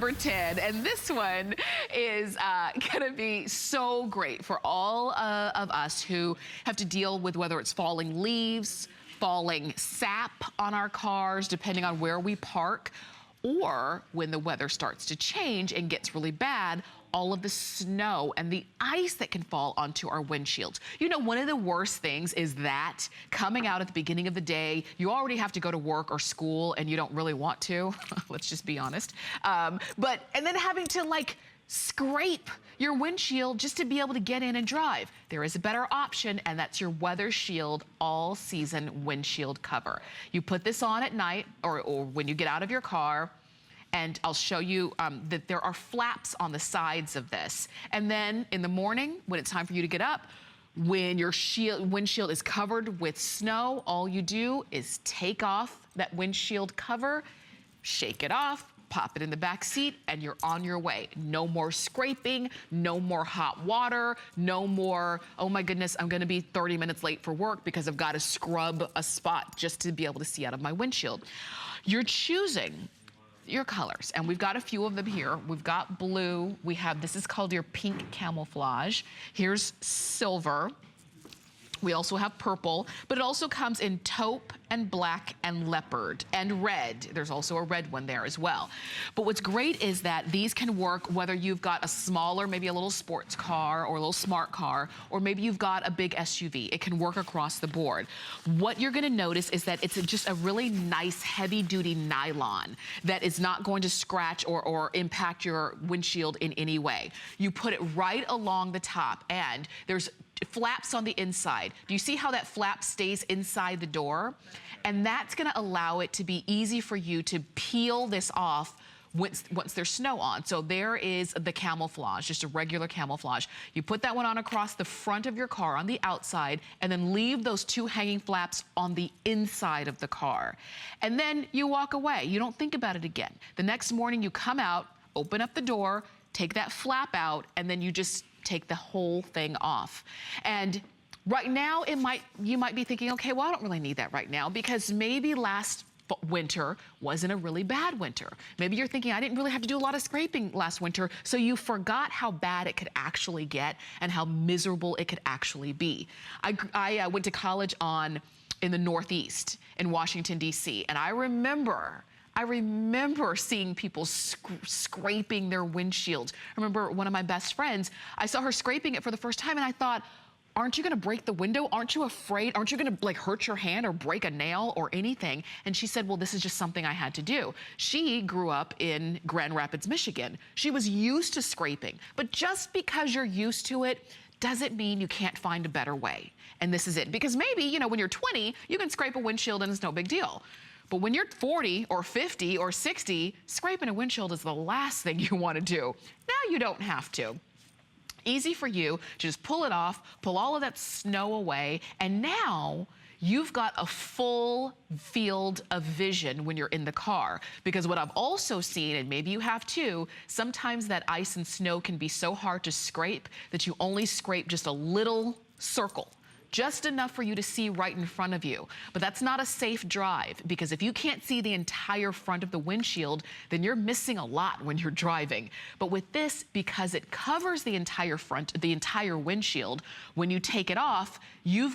Number 10, and this one is gonna be so great for all of us who have to deal with whether it's falling leaves, falling sap on our cars, depending on where we park, or when the weather starts to change and gets really bad, all of the snow and the ice that can fall onto our windshields. You know, one of the worst things is that coming out at the beginning of the day, you already have to go to work or school and you don't really want to, let's just be honest. And then having to like scrape your windshield just to be able to get in and drive. There is a better option, and that's your Weather Shield all-season windshield cover. You put this on at night or when you get out of your car, and I'll show you that there are flaps on the sides of this. And then in the morning, when it's time for you to get up, when your windshield is covered with snow, all you do is take off that windshield cover, shake it off, pop it in the back seat, and you're on your way. No more scraping, no more hot water, no more, oh my goodness, I'm gonna be 30 minutes late for work because I've gotta scrub a spot just to be able to see out of my windshield. You're choosing your colors, and we've got a few of them here. We've got blue, we have, this is called your pink camouflage. Here's silver. We also have purple, but it also comes in taupe and black and leopard and red. There's also a red one there as well. But what's great is that these can work whether you've got a smaller, maybe a little sports car or a little smart car, or maybe you've got a big SUV. It can work across the board. What you're gonna notice is that it's just a really nice heavy duty nylon that is not going to scratch or impact your windshield in any way. You put it right along the top, and there's flaps on the inside. Do you see how that flap stays inside the door? And that's gonna allow it to be easy for you to peel this off once there's snow on. So there is the camouflage, just a regular camouflage. You put that one on across the front of your car on the outside, and then leave those two hanging flaps on the inside of the car. And then you walk away. You don't think about it again. The next morning you come out, open up the door, take that flap out, and then you just take the whole thing off. And right now, you might be thinking, okay, well, I don't really need that right now, because maybe last winter wasn't a really bad winter. Maybe you're thinking, I didn't really have to do a lot of scraping last winter, so you forgot how bad it could actually get and how miserable it could actually be. I went to college in the Northeast in Washington, D.C., and I remember seeing people scraping their windshields. I remember one of my best friends, I saw her scraping it for the first time, and I thought, aren't you gonna break the window? Aren't you afraid? Aren't you gonna like hurt your hand or break a nail or anything? And she said, well, this is just something I had to do. She grew up in Grand Rapids, Michigan. She was used to scraping, but just because you're used to it doesn't mean you can't find a better way. And this is it, because maybe, you know, when you're 20, you can scrape a windshield and it's no big deal. But when you're 40 or 50 or 60, scraping a windshield is the last thing you want to do. Now you don't have to. Easy for you to just pull it off, pull all of that snow away, and now you've got a full field of vision when you're in the car. Because what I've also seen, and maybe you have too, sometimes that ice and snow can be so hard to scrape that you only scrape just a little circle. Just enough for you to see right in front of you. But that's not a safe drive, because if you can't see the entire front of the windshield, then you're missing a lot when you're driving. But with this, because it covers the entire front, the entire windshield, when you take it off, you've